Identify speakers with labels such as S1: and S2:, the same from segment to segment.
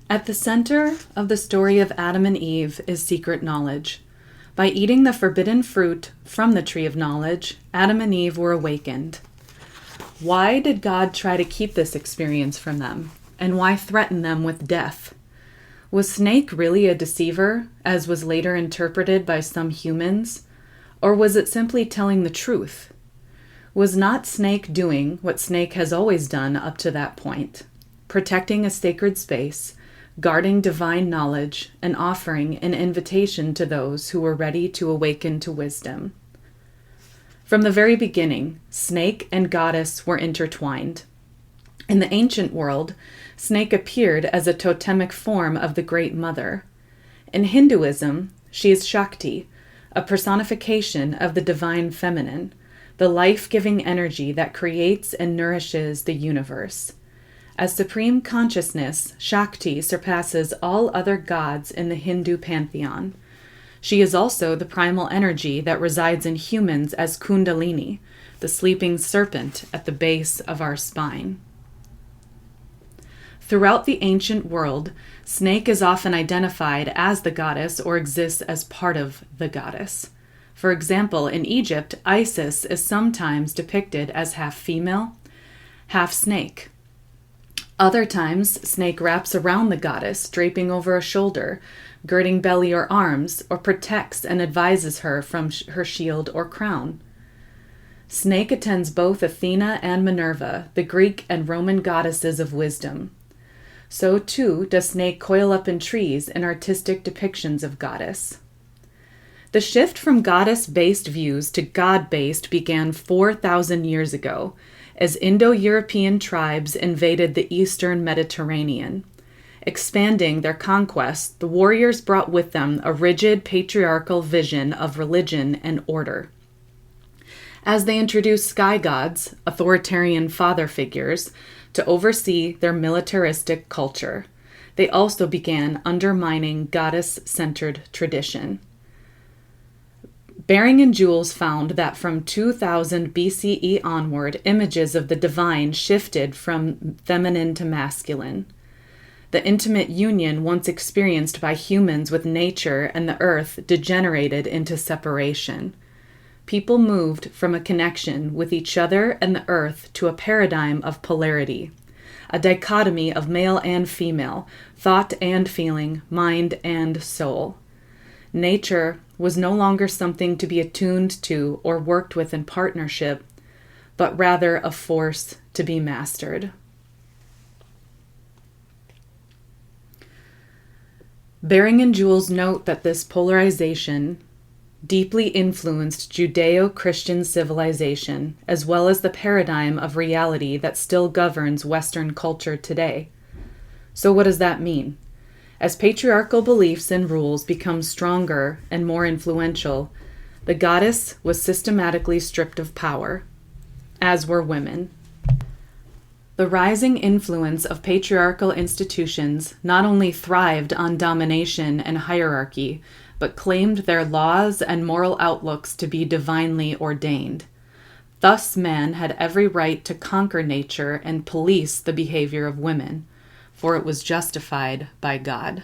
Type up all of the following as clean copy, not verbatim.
S1: At the center of the story of Adam and Eve is secret knowledge. By eating the forbidden fruit from the tree of knowledge, Adam and Eve were awakened. Why did God try to keep this experience from them? And why threaten them with death? Was Snake really a deceiver, as was later interpreted by some humans? Or was it simply telling the truth? Was not Snake doing what Snake has always done up to that point? Protecting a sacred space, guarding divine knowledge, and offering an invitation to those who were ready to awaken to wisdom. From the very beginning, Snake and Goddess were intertwined. In the ancient world, Snake appeared as a totemic form of the Great Mother. In Hinduism, she is Shakti, a personification of the divine feminine, the life-giving energy that creates and nourishes the universe. As supreme consciousness, Shakti surpasses all other gods in the Hindu pantheon. She is also the primal energy that resides in humans as Kundalini, the sleeping serpent at the base of our spine. Throughout the ancient world, Snake is often identified as the goddess or exists as part of the goddess. For example, in Egypt, Isis is sometimes depicted as half female, half snake. Other times, Snake wraps around the goddess, draping over a shoulder, girding belly or arms, or protects and advises her from her shield or crown. Snake attends both Athena and Minerva, the Greek and Roman goddesses of wisdom. So too does Snake coil up in trees in artistic depictions of goddess. The shift from goddess-based views to god-based began 4,000 years ago, as Indo-European tribes invaded the eastern Mediterranean. Expanding their conquest, the warriors brought with them a rigid patriarchal vision of religion and order. As they introduced sky gods, authoritarian father figures, to oversee their militaristic culture, they also began undermining goddess-centered tradition. Baring and Jules found that from 2000 BCE onward, images of the divine shifted from feminine to masculine. The intimate union once experienced by humans with nature and the earth degenerated into separation. People moved from a connection with each other and the earth to a paradigm of polarity, a dichotomy of male and female, thought and feeling, mind and soul. Nature was no longer something to be attuned to or worked with in partnership, but rather a force to be mastered. Baring and Jules note that this polarization deeply influenced Judeo-Christian civilization, as well as the paradigm of reality that still governs Western culture today. So what does that mean? As patriarchal beliefs and rules become stronger and more influential, the goddess was systematically stripped of power, as were women. The rising influence of patriarchal institutions not only thrived on domination and hierarchy, but claimed their laws and moral outlooks to be divinely ordained. Thus, man had every right to conquer nature and police the behavior of women, for it was justified by God.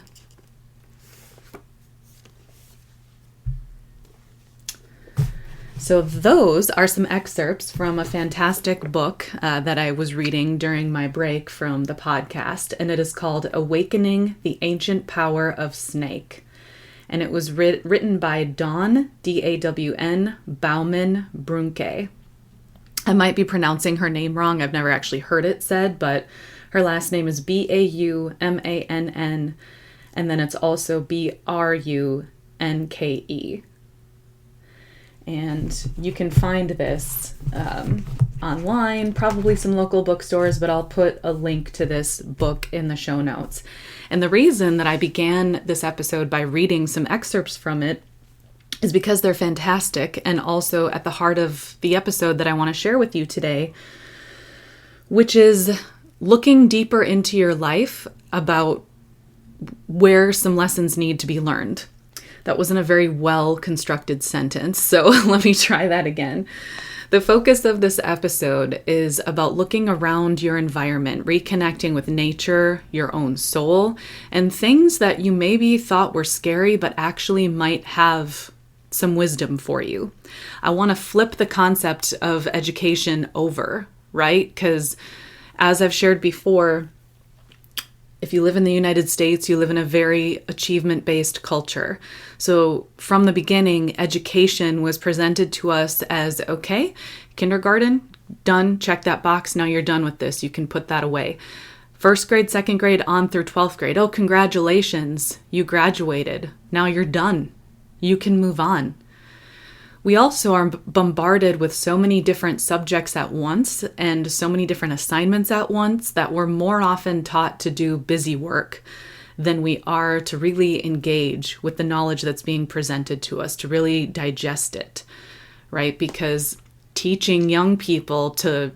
S1: So those are some excerpts from a fantastic book that I was reading during my break from the podcast, and it is called Awakening the Ancient Power of Snake. And it was written by Dawn, D-A-W-N, Bauman Brunke. I might be pronouncing her name wrong. I've never actually heard it said, but her last name is B-A-U-M-A-N-N, and then it's also B-R-U-N-K-E. And you can find this online, probably some local bookstores, but I'll put a link to this book in the show notes. And the reason that I began this episode by reading some excerpts from it is because they're fantastic, and also at the heart of the episode that I want to share with you today, which is looking deeper into your life about where some lessons need to be learned. That wasn't a very well constructed sentence, so let me try that again. The focus of this episode is about looking around your environment, reconnecting with nature, your own soul, and things that you maybe thought were scary but actually might have some wisdom for you. I want to flip the concept of education over, right? Because as I've shared before, if you live in the United States, you live in a very achievement-based culture. So from the beginning, education was presented to us as, okay, kindergarten, done, check that box, now you're done with this, you can put that away. First grade, second grade, on through 12th grade. Oh, congratulations, you graduated. Now you're done. You can move on. We also are bombarded with so many different subjects at once and so many different assignments at once that we're more often taught to do busy work than we are to really engage with the knowledge that's being presented to us, to really digest it, right? Because teaching young people to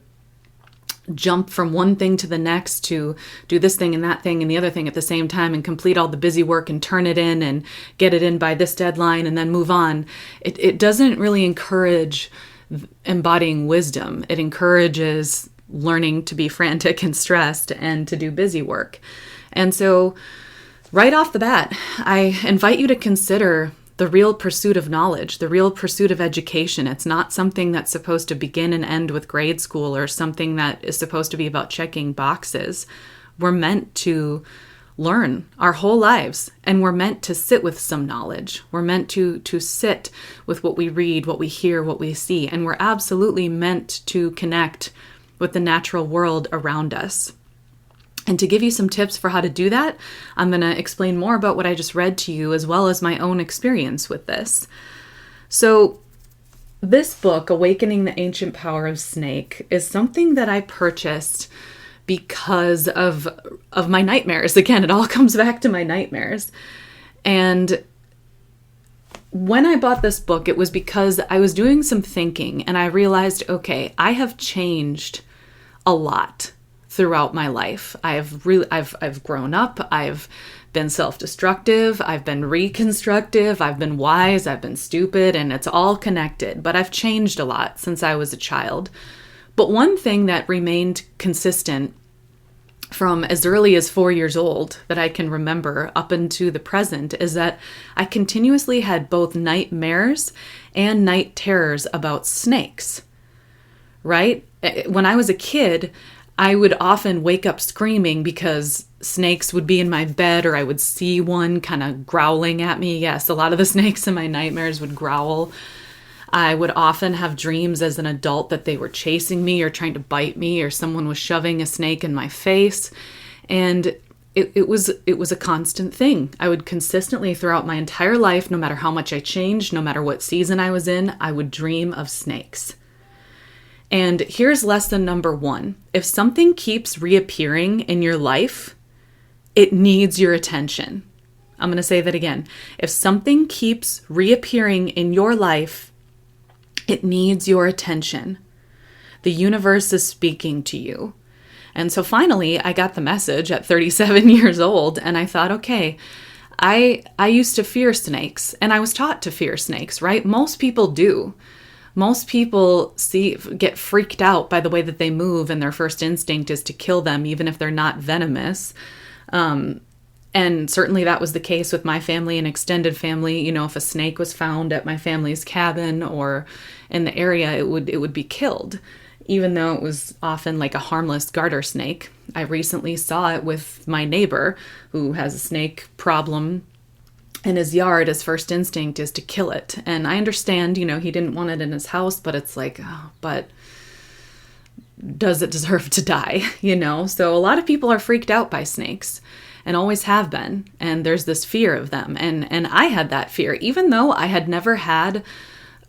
S1: jump from one thing to the next, to do this thing and that thing and the other thing at the same time and complete all the busy work and turn it in and get it in by this deadline and then move on. It doesn't really encourage embodying wisdom. It encourages learning to be frantic and stressed and to do busy work. And so right off the bat, I invite you to consider the real pursuit of knowledge, the real pursuit of education. It's not something that's supposed to begin and end with grade school or something that is supposed to be about checking boxes. We're meant to learn our whole lives, and we're meant to sit with some knowledge. We're meant to sit with what we read, what we hear, what we see, and we're absolutely meant to connect with the natural world around us. And to give you some tips for how to do that, I'm going to explain more about what I just read to you, as well as my own experience with this. So this book, Awakening the Ancient Power of Snake, is something that I purchased because of my nightmares. Again, it all comes back to my nightmares. And when I bought this book, it was because I was doing some thinking and I realized, okay, I have changed a lot throughout my life. I've grown up. I've been self-destructive. I've been reconstructive. I've been wise. I've been stupid, and it's all connected. But I've changed a lot since I was a child. But one thing that remained consistent from as early as 4 years old that I can remember up into the present is that I continuously had both nightmares and night terrors about snakes, right? When I was a kid, I would often wake up screaming because snakes would be in my bed, or I would see one kind of growling at me. Yes, a lot of the snakes in my nightmares would growl. I would often have dreams as an adult that they were chasing me or trying to bite me, or someone was shoving a snake in my face. And it was a constant thing. I would consistently, throughout my entire life, no matter how much I changed, no matter what season I was in, I would dream of snakes. And here's lesson number one. If something keeps reappearing in your life, it needs your attention. I'm going to say that again. If something keeps reappearing in your life, it needs your attention. The universe is speaking to you. And so finally, I got the message at 37 years old, and I thought, okay, I used to fear snakes, and I was taught to fear snakes, right? Most people do. Most people get freaked out by the way that they move, and their first instinct is to kill them, even if they're not venomous. And certainly that was the case with my family and extended family. You know, if a snake was found at my family's cabin or in the area, it would be killed, even though it was often like a harmless garter snake. I recently saw it with my neighbor who has a snake problem in his yard. His first instinct is to kill it. And I understand, you know, he didn't want it in his house, but it's like, oh, but does it deserve to die? You know? So a lot of people are freaked out by snakes and always have been. And there's this fear of them. And I had that fear, even though I had never had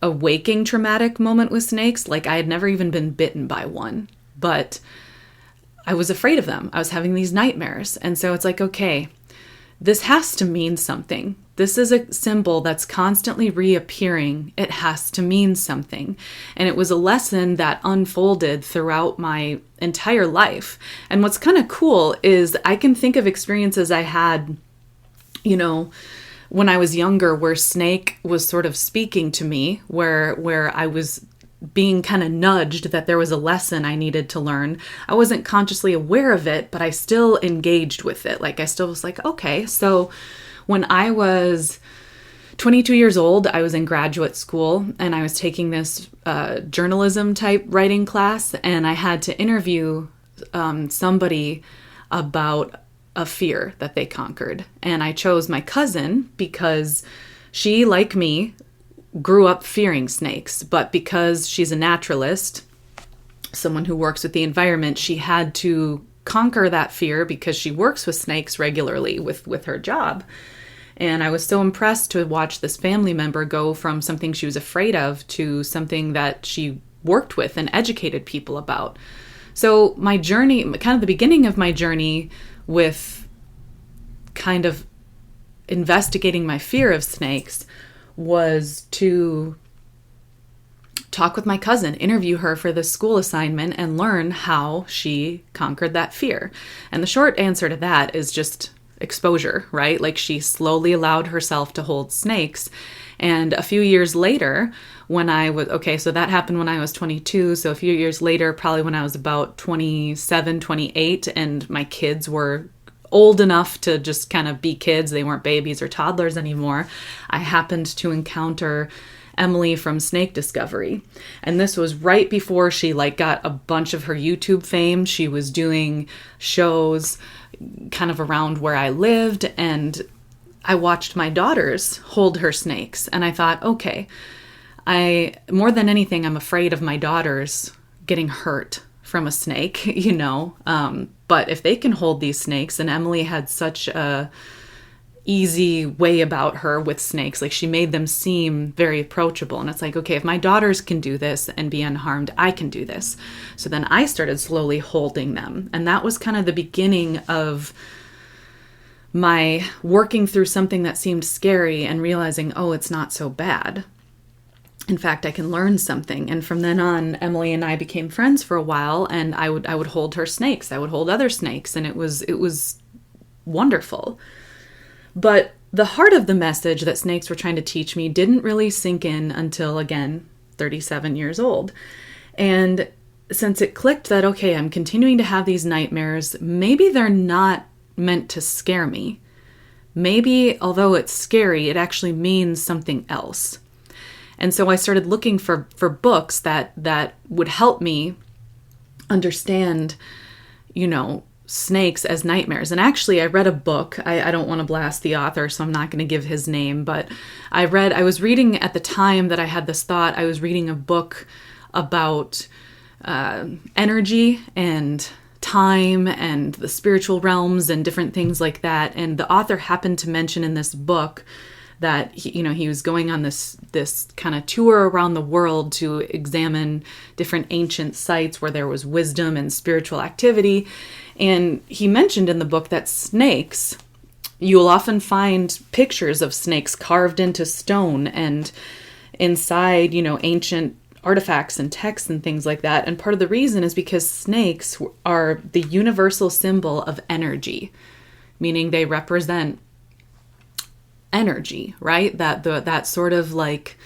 S1: a waking traumatic moment with snakes. Like I had never even been bitten by one, but I was afraid of them. I was having these nightmares. And so it's like, okay, this has to mean something. This is a symbol that's constantly reappearing. It has to mean something. And it was a lesson that unfolded throughout my entire life. And what's kind of cool is I can think of experiences I had, you know, when I was younger, where snake was sort of speaking to me, where I was being kind of nudged that there was a lesson I needed to learn. I wasn't consciously aware of it, but I still engaged with it. Like I still was like, okay. So when I was 22 years old, I was in graduate school and I was taking this journalism type writing class, and I had to interview somebody about a fear that they conquered. And I chose my cousin because she, like me, grew up fearing snakes, but because she's a naturalist, someone who works with the environment, she had to conquer that fear because she works with snakes regularly with her job. And I was so impressed to watch this family member go from something she was afraid of to something that she worked with and educated people about. So my journey, kind of the beginning of my journey with kind of investigating my fear of snakes, was to talk with my cousin, interview her for this school assignment, and learn how she conquered that fear. And the short answer to that is just exposure, right? Like she slowly allowed herself to hold snakes. And a few years later, when I was, so that happened when I was 22. So a few years later, probably when I was about 27, 28, and my kids were old enough to just kind of be kids, they weren't babies or toddlers anymore, I happened to encounter Emily from Snake Discovery. And this was right before she got a bunch of her YouTube fame. She was doing shows kind of around where I lived, and I watched my daughters hold her snakes, and I thought, okay, more than anything, I'm afraid of my daughters getting hurt from a snake, but if they can hold these snakes, and Emily had such a easy way about her with snakes, like she made them seem very approachable. And it's like, okay, if my daughters can do this and be unharmed, I can do this. So then I started slowly holding them. And that was kind of the beginning of my working through something that seemed scary and realizing, oh, it's not so bad. In fact, I can learn something. And from then on, Emily and I became friends for a while, and I would hold her snakes. I would hold other snakes, and it was wonderful. But the heart of the message that snakes were trying to teach me didn't really sink in until, again, 37 years old. And since it clicked that, okay, I'm continuing to have these nightmares, maybe they're not meant to scare me. Maybe, although it's scary, it actually means something else. And so I started looking for books that would help me understand, snakes as nightmares. And actually, I read a book. I don't want to blast the author, so I'm not going to give his name. But I was reading at the time that I had this thought, I was reading a book about energy and time and the spiritual realms and different things like that. And the author happened to mention in this book that he was going on this kind of tour around the world to examine different ancient sites where there was wisdom and spiritual activity. And he mentioned in the book that snakes, you'll often find pictures of snakes carved into stone and inside, ancient artifacts and texts and things like that. And part of the reason is because snakes are the universal symbol of energy, meaning they represent energy, right? That sort of like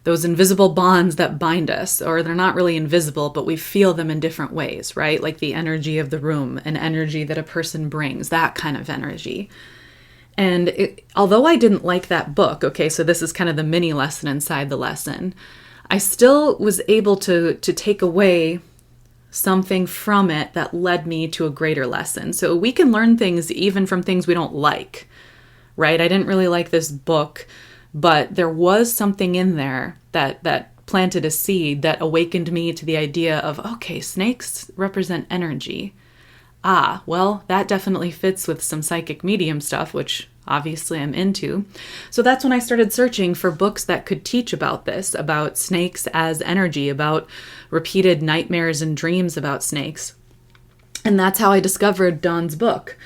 S1: those invisible bonds that bind us, or they're not really invisible, but we feel them in different ways, right? Like the energy of the room, an energy that a person brings, that kind of energy. And although I didn't like that book, okay, so this is kind of the mini lesson inside the lesson, I still was able to take away something from it that led me to a greater lesson. So we can learn things even from things we don't like, right? I didn't really like this book, but there was something in there that planted a seed that awakened me to the idea of, okay, snakes represent energy. Ah, well, that definitely fits with some psychic medium stuff, which obviously I'm into. So that's when I started searching for books that could teach about this, about snakes as energy, about repeated nightmares and dreams about snakes. And that's how I discovered Dawn's book,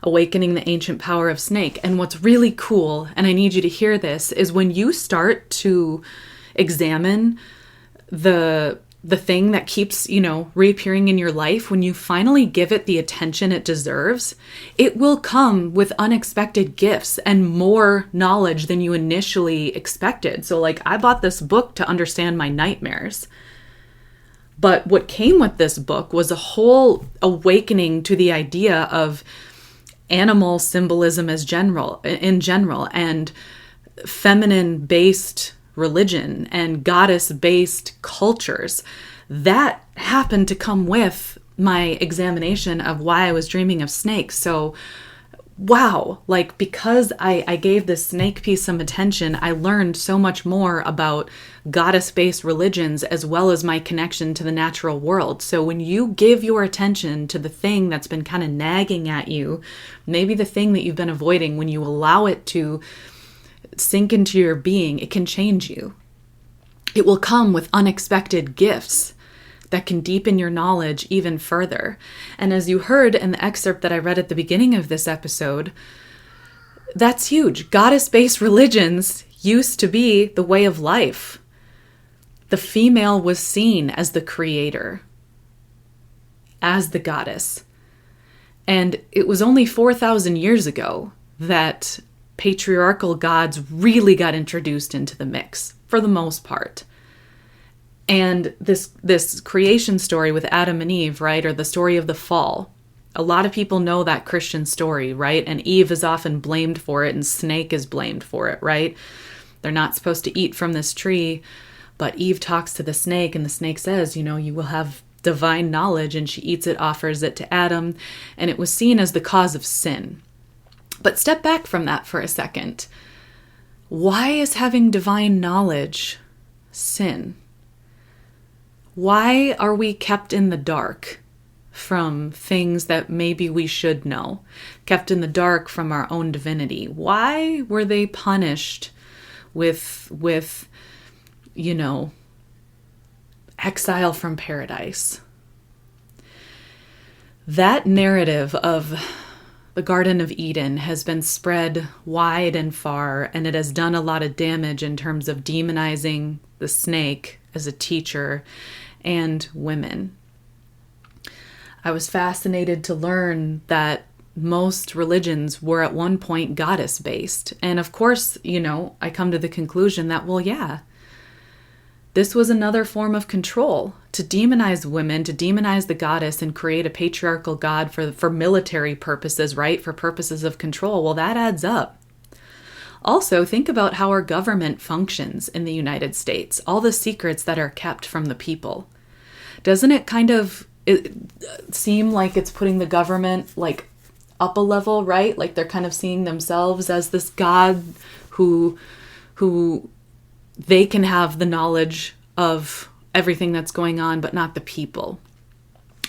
S1: Awakening the Ancient Power of Snake. And what's really cool, and I need you to hear this, is when you start to examine the the thing that keeps, reappearing in your life, when you finally give it the attention it deserves, it will come with unexpected gifts and more knowledge than you initially expected. So like, I bought this book to understand my nightmares. But what came with this book was a whole awakening to the idea of animal symbolism in general, and feminine-based religion and goddess-based cultures. That happened to come with my examination of why I was dreaming of snakes. So wow, like, because I gave this snake piece some attention, I learned so much more about goddess-based religions as well as my connection to the natural world. So when you give your attention to the thing that's been kind of nagging at you, maybe the thing that you've been avoiding, when you allow it to sink into your being, it can change you. It will come with unexpected gifts that can deepen your knowledge even further. And as you heard in the excerpt that I read at the beginning of this episode, that's huge. Goddess-based religions used to be the way of life. The female was seen as the creator, as the goddess. And it was only 4,000 years ago that patriarchal gods really got introduced into the mix, for the most part. And this creation story with Adam and Eve, right, or the story of the fall, a lot of people know that Christian story, right? And Eve is often blamed for it, and snake is blamed for it, right? They're not supposed to eat from this tree, but Eve talks to the snake, and the snake says, you will have divine knowledge, and she eats it, offers it to Adam, and it was seen as the cause of sin. But step back from that for a second. Why is having divine knowledge sin? Why are we kept in the dark from things that maybe we should know? Kept in the dark from our own divinity? Why were they punished with exile from paradise? That narrative of the Garden of Eden has been spread wide and far, and it has done a lot of damage in terms of demonizing the snake as a teacher and women. I was fascinated to learn that most religions were at one point goddess-based. And of course, I come to the conclusion that, well, yeah, this was another form of control, to demonize women, to demonize the goddess and create a patriarchal god for military purposes, right? For purposes of control. Well, that adds up. Also, think about how our government functions in the United States, all the secrets that are kept from the people. Doesn't it kind of seem like it's putting the government like up a level, right? Like they're kind of seeing themselves as this god who they can have the knowledge of everything that's going on, but not the people.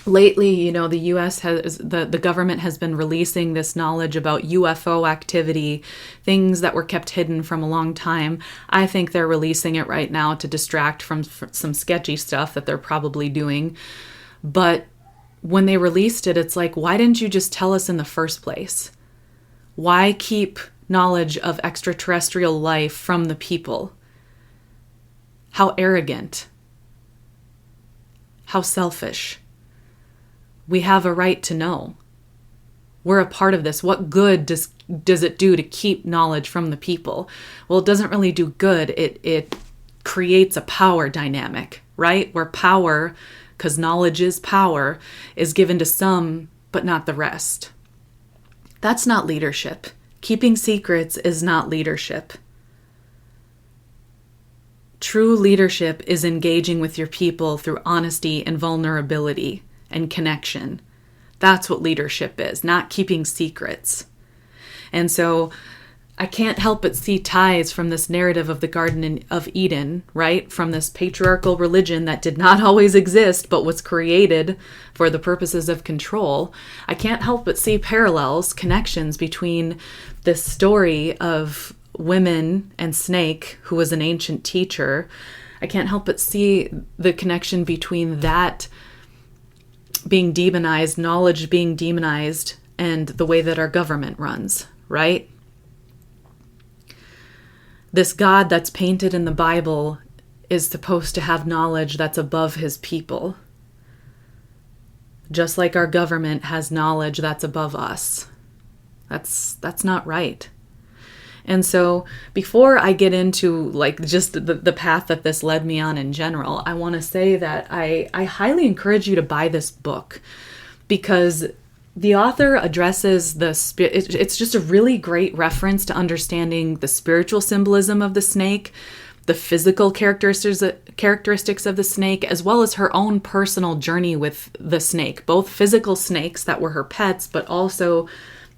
S1: Lately, the U.S. the government has been releasing this knowledge about UFO activity, things that were kept hidden from a long time. I think they're releasing it right now to distract from some sketchy stuff that they're probably doing. But when they released it, it's like, why didn't you just tell us in the first place? Why keep knowledge of extraterrestrial life from the people? How arrogant. How selfish. We have a right to know. We're a part of this. What good does it do to keep knowledge from the people? Well, it doesn't really do good. It creates a power dynamic, right? Where power, because knowledge is power, is given to some, but not the rest. That's not leadership. Keeping secrets is not leadership. True leadership is engaging with your people through honesty and vulnerability and connection. That's what leadership is, not keeping secrets. And so I can't help but see ties from this narrative of the Garden of Eden, right? From this patriarchal religion that did not always exist, but was created for the purposes of control. I can't help but see parallels, connections between this story of women and snake, who was an ancient teacher. I can't help but see the connection between that being demonized, knowledge being demonized, and the way that our government runs, right? This God that's painted in the Bible is supposed to have knowledge that's above his people. Just like our government has knowledge that's above us. That's not right. And so before I get into like just the path that this led me on in general, I want to say that I highly encourage you to buy this book, because the author addresses it's just a really great reference to understanding the spiritual symbolism of the snake, the physical characteristics of the snake, as well as her own personal journey with the snake, both physical snakes that were her pets, but also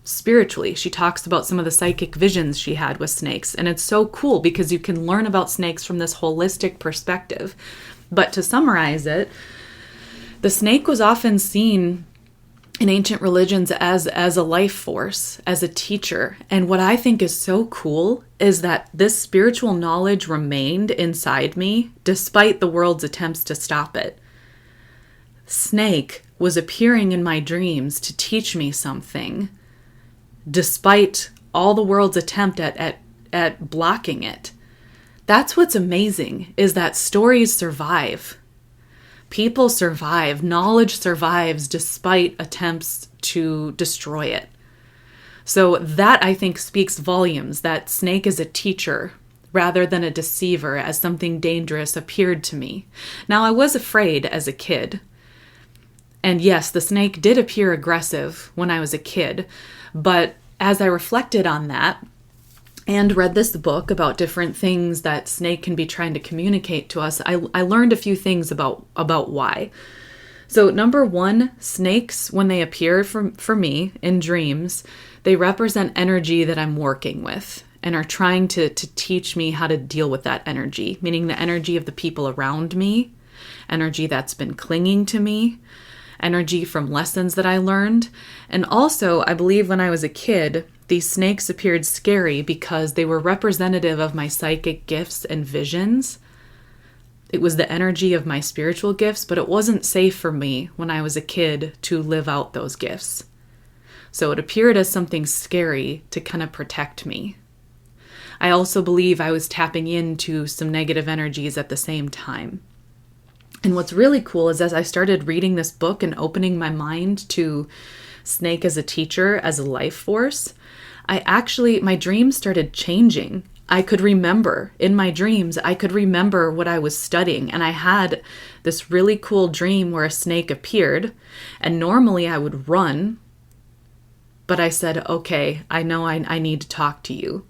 S1: spiritually. She talks about some of the psychic visions she had with snakes. And it's so cool because you can learn about snakes from this holistic perspective. But to summarize it, the snake was often seen in ancient religions as a life force, as a teacher. And what I think is so cool is that this spiritual knowledge remained inside me despite the world's attempts to stop it. Snake was appearing in my dreams to teach me something, despite all the world's attempt at blocking it. That's what's amazing, is that stories survive. People survive. Knowledge survives despite attempts to destroy it. So that, I think, speaks volumes, that snake as a teacher rather than a deceiver, as something dangerous appeared to me. Now, I was afraid as a kid. And yes, the snake did appear aggressive when I was a kid. But as I reflected on that and read this book about different things that snake can be trying to communicate to us, I learned a few things about why. So number one, snakes, when they appear for me in dreams, they represent energy that I'm working with and are trying to teach me how to deal with that energy, meaning the energy of the people around me, energy that's been clinging to me, energy from lessons that I learned. And also, I believe when I was a kid, these snakes appeared scary because they were representative of my psychic gifts and visions. It was the energy of my spiritual gifts, but it wasn't safe for me when I was a kid to live out those gifts. So it appeared as something scary to kind of protect me. I also believe I was tapping into some negative energies at the same time. And what's really cool is as I started reading this book and opening my mind to snake as a teacher, as a life force, my dreams started changing. I could remember in my dreams, I could remember what I was studying. And I had this really cool dream where a snake appeared, and normally I would run, but I said, okay, I know I need to talk to you.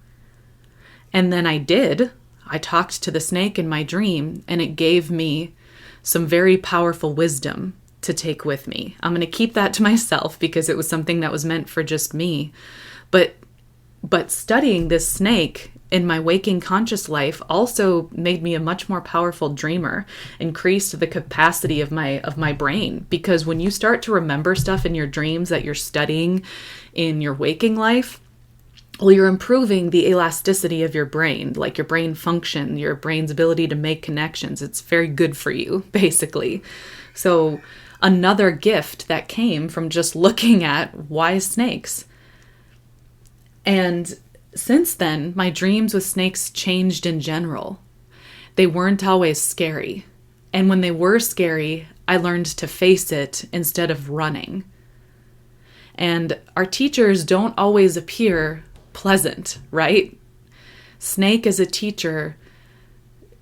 S1: And then I did. I talked to the snake in my dream, and it gave me some very powerful wisdom to take with me. I'm going to keep that to myself because it was something that was meant for just me. But studying this snake in my waking conscious life also made me a much more powerful dreamer, increased the capacity of my brain. Because when you start to remember stuff in your dreams that you're studying in your waking life, well, you're improving the elasticity of your brain, like your brain function, your brain's ability to make connections. It's very good for you, basically. So another gift that came from just looking at why snakes. And since then, my dreams with snakes changed in general. They weren't always scary. And when they were scary, I learned to face it instead of running. And our teachers don't always appear pleasant, right? Snake as a teacher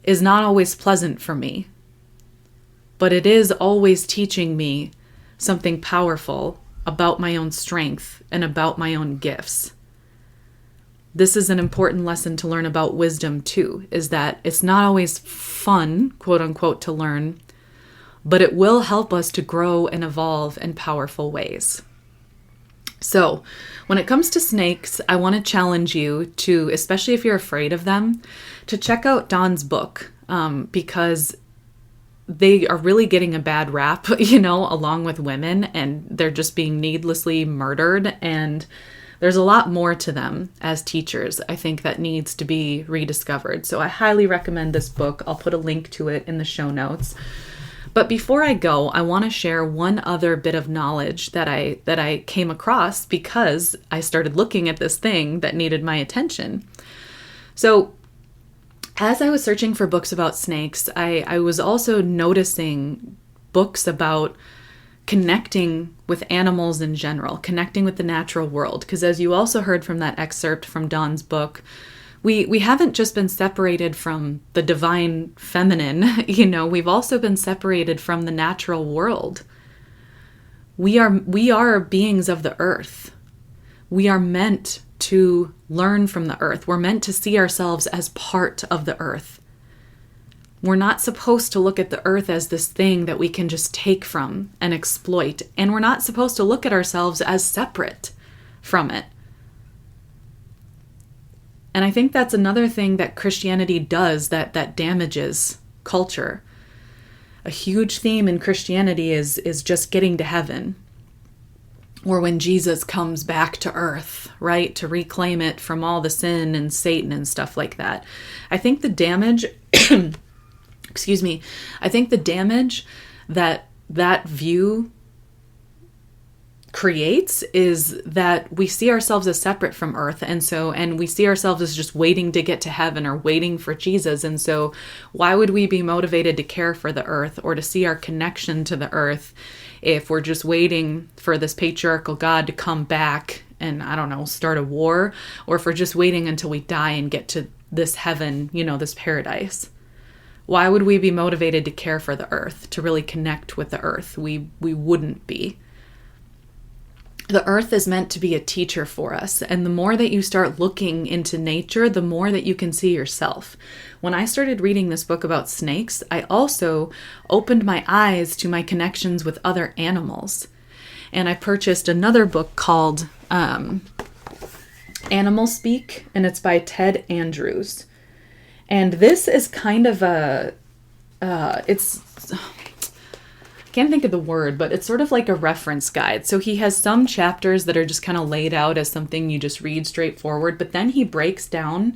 S1: is not always pleasant for me, but it is always teaching me something powerful about my own strength and about my own gifts. This is an important lesson to learn about wisdom too, is that it's not always fun, quote unquote, to learn, but it will help us to grow and evolve in powerful ways. So when it comes to snakes, I want to challenge you to, especially if you're afraid of them, to check out Dawn's book, because they are really getting a bad rap, along with women, and they're just being needlessly murdered. And there's a lot more to them as teachers, I think, that needs to be rediscovered. So I highly recommend this book. I'll put a link to it in the show notes. But before I go, I want to share one other bit of knowledge that I came across because I started looking at this thing that needed my attention. So As I was searching for books about snakes, I was also noticing books about connecting with animals in general, connecting with the natural world. Because as you also heard from that excerpt from Dawn's book, we haven't just been separated from the divine feminine, we've also been separated from the natural world. We are beings of the earth. We are meant to learn from the earth. We're meant to see ourselves as part of the earth. We're not supposed to look at the earth as this thing that we can just take from and exploit. And we're not supposed to look at ourselves as separate from it. And I think that's another thing that Christianity does that damages culture. A huge theme in Christianity is just getting to heaven. Or when Jesus comes back to earth, right? To reclaim it from all the sin and Satan and stuff like that. I think the damage, I think the damage that view creates is that we see ourselves as separate from earth, and we see ourselves as just waiting to get to heaven or waiting for Jesus. And so why would we be motivated to care for the earth or to see our connection to the earth if we're just waiting for this patriarchal God to come back and, I don't know, start a war, or if we're just waiting until we die and get to this heaven, this paradise? Why would we be motivated to care for the earth, to really connect with the earth? We wouldn't be. The earth is meant to be a teacher for us. And the more that you start looking into nature, the more that you can see yourself. When I started reading this book about snakes, I also opened my eyes to my connections with other animals. And I purchased another book called Animal Speak, and it's by Ted Andrews. And this is kind of I can't think of the word, but it's sort of like a reference guide. So he has some chapters that are just kind of laid out as something you just read straightforward, but then he breaks down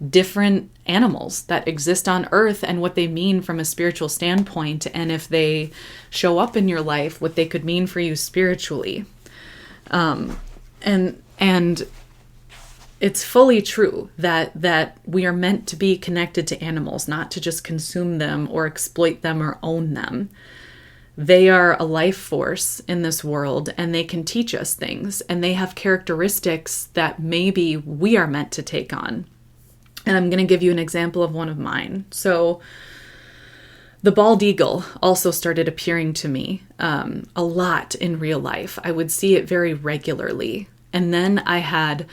S1: different animals that exist on earth and what they mean from a spiritual standpoint, and if they show up in your life, what they could mean for you spiritually. And it's fully true that we are meant to be connected to animals, not to just consume them or exploit them or own them. They are a life force in this world, and they can teach us things, and they have characteristics that maybe we are meant to take on. And I'm going to give you an example of one of mine. So the bald eagle also started appearing to me a lot in real life. I would see it very regularly. And then I had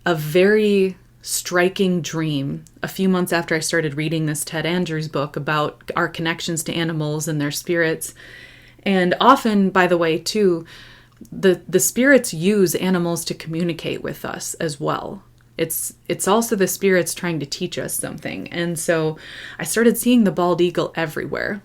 S1: a very striking dream a few months after I started reading this Ted Andrews book about our connections to animals and their spirits. And often, by the way, too, the spirits use animals to communicate with us as well. It's also the spirits trying to teach us something. And so I started seeing the bald eagle everywhere.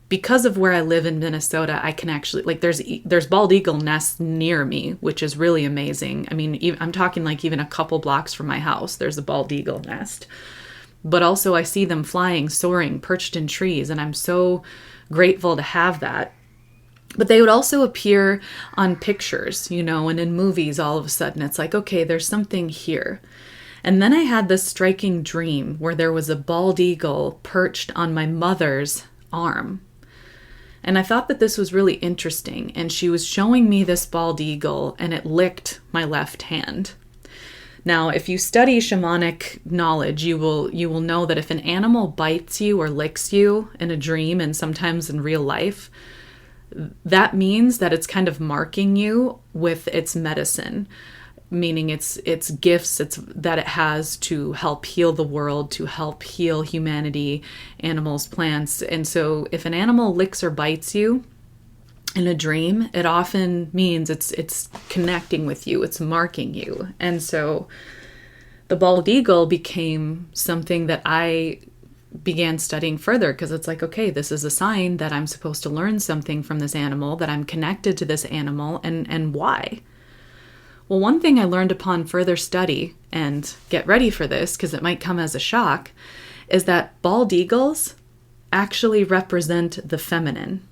S1: Because of where I live in Minnesota, I can actually, there's bald eagle nests near me, which is really amazing. I mean, I'm talking even a couple blocks from my house, there's a bald eagle nest. But also I see them flying, soaring, perched in trees, and I'm so grateful to have that. But they would also appear on pictures, and in movies all of a sudden. It's like, okay, there's something here. And then I had this striking dream where there was a bald eagle perched on my mother's arm. And I thought that this was really interesting. And she was showing me this bald eagle, and it licked my left hand. Now, if you study shamanic knowledge, you will know that if an animal bites you or licks you in a dream, and sometimes in real life, that means that it's kind of marking you with its medicine, meaning its gifts that it has to help heal the world, to help heal humanity, animals, plants. And so if an animal licks or bites you in a dream, it often means it's connecting with you, it's marking you. And so the bald eagle became something that I began studying further, because it's like, okay, this is a sign that I'm supposed to learn something from this animal, that I'm connected to this animal, and why? Well, one thing I learned upon further study, and get ready for this because it might come as a shock, is that bald eagles actually represent the feminine.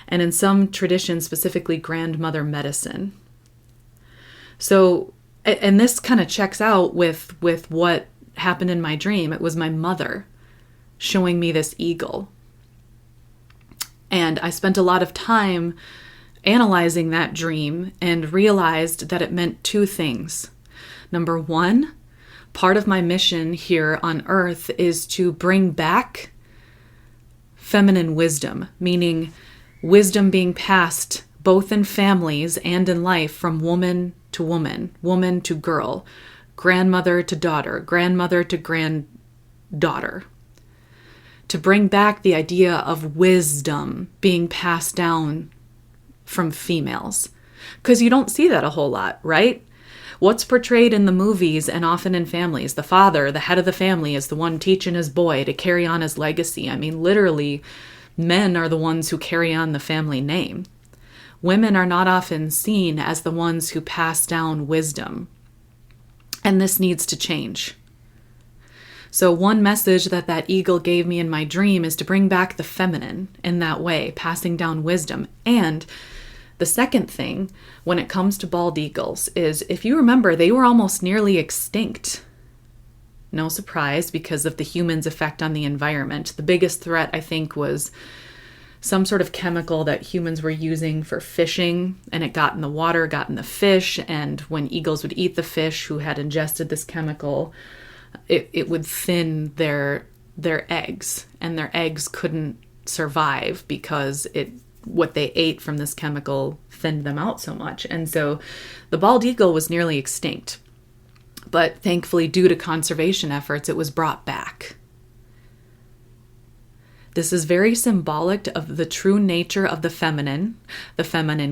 S1: And in some traditions, specifically grandmother medicine. So, and this kind of checks out with what happened in my dream. It was my mother showing me this eagle. And I spent a lot of time analyzing that dream and realized that it meant two things. Number one, part of my mission here on earth is to bring back feminine wisdom, meaning wisdom being passed both in families and in life from woman to woman, woman to girl, grandmother to daughter, grandmother to granddaughter. To bring back the idea of wisdom being passed down from females. Because you don't see that a whole lot, right? What's portrayed in the movies and often in families? The father, the head of the family, is the one teaching his boy to carry on his legacy. I mean, literally, men are the ones who carry on the family name. Women are not often seen as the ones who pass down wisdom. And this needs to change. So one message that eagle gave me in my dream is to bring back the feminine in that way, passing down wisdom. And the second thing, when it comes to bald eagles, is if you remember, they were almost nearly extinct. No surprise because of the human's effect on the environment. The biggest threat, I think, was some sort of chemical that humans were using for fishing, and it got in the water, got in the fish, and when eagles would eat the fish who had ingested this chemical, it would thin their eggs, and their eggs couldn't survive because what they ate from this chemical thinned them out so much. And so the bald eagle was nearly extinct. But thankfully, due to conservation efforts, it was brought back. This is very symbolic of the true nature of the feminine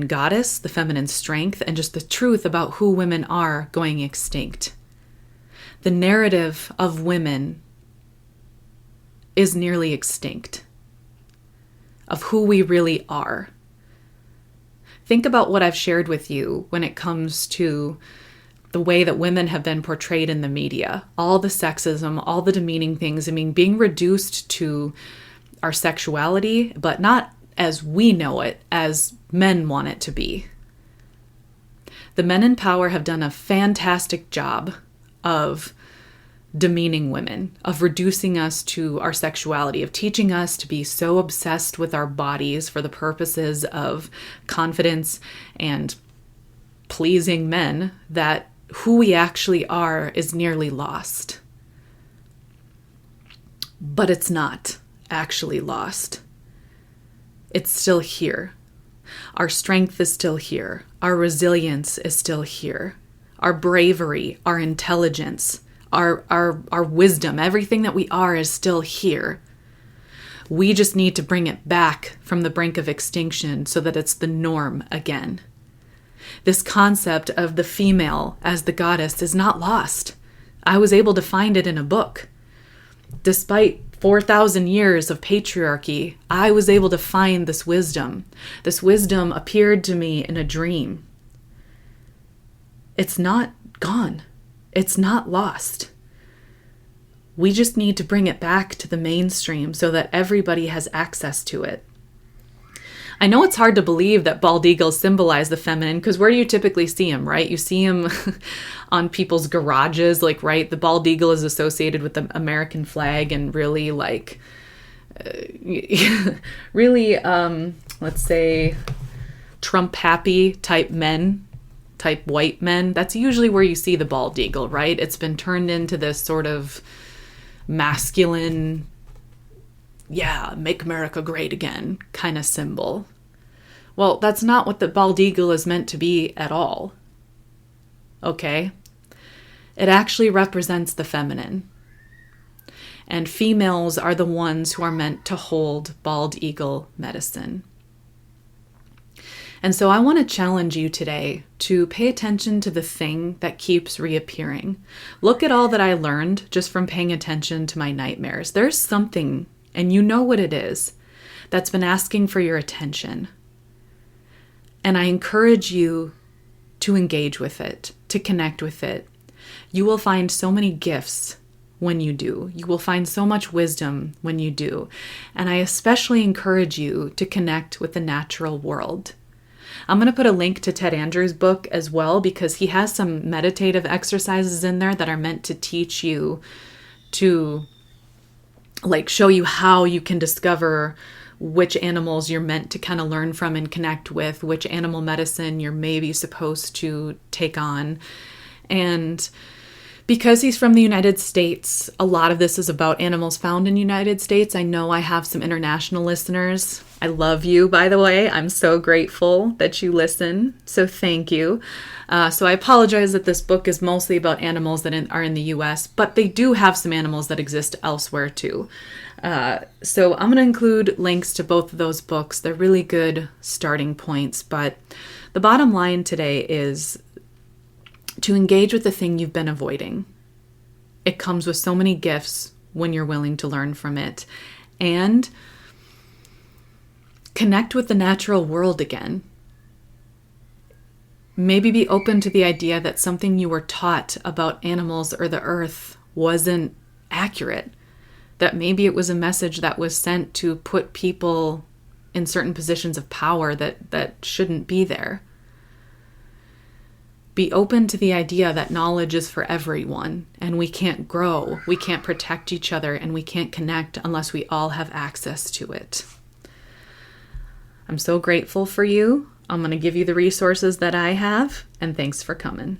S1: goddess, the feminine strength, and just the truth about who women are going extinct. The narrative of women is nearly extinct, of who we really are. Think about what I've shared with you when it comes to the way that women have been portrayed in the media, all the sexism, all the demeaning things. I mean, being reduced to our sexuality, but not as we know it, as men want it to be. The men in power have done a fantastic job of demeaning women, of reducing us to our sexuality, of teaching us to be so obsessed with our bodies for the purposes of confidence and pleasing men that who we actually are is nearly lost. But it's not actually lost. It's still here. Our strength is still here. Our resilience is still here. Our bravery, our intelligence, our wisdom, everything that we are is still here. We just need to bring it back from the brink of extinction so that it's the norm again. This concept of the female as the goddess is not lost. I was able to find it in a book. Despite 4,000 years of patriarchy, I was able to find this wisdom. This wisdom appeared to me in a dream. It's not gone. It's not lost. We just need to bring it back to the mainstream so that everybody has access to it. I know it's hard to believe that bald eagles symbolize the feminine because where do you typically see them, right? You see them on people's garages, like, right? The bald eagle is associated with the American flag and really let's say Trump happy type men, type white men. That's usually where you see the bald eagle, right? It's been turned into this sort of masculine, make America great again kind of symbol. Well, that's not what the bald eagle is meant to be at all. Okay? It actually represents the feminine. And females are the ones who are meant to hold bald eagle medicine. And so I want to challenge you today to pay attention to the thing that keeps reappearing. Look at all that I learned just from paying attention to my nightmares. There's something, and you know what it is, that's been asking for your attention. And I encourage you to engage with it, to connect with it. You will find so many gifts when you do. You will find so much wisdom when you do. And I especially encourage you to connect with the natural world. I'm going to put a link to Ted Andrews' book as well because he has some meditative exercises in there that are meant to teach you to like show you how you can discover which animals you're meant to kind of learn from and connect with, which animal medicine you're maybe supposed to take on. And because he's from the United States, a lot of this is about animals found in the United States. I know I have some international listeners. I love you, by the way. I'm so grateful that you listen. So thank you. So I apologize that this book is mostly about animals that are in the US, but they do have some animals that exist elsewhere too. So I'm going to include links to both of those books. They're really good starting points. But the bottom line today is to engage with the thing you've been avoiding. It comes with so many gifts when you're willing to learn from it. And connect with the natural world again. Maybe be open to the idea that something you were taught about animals or the earth wasn't accurate. That maybe it was a message that was sent to put people in certain positions of power that shouldn't be there. Be open to the idea that knowledge is for everyone, and we can't grow, we can't protect each other, and we can't connect unless we all have access to it. I'm so grateful for you. I'm going to give you the resources that I have, and thanks for coming.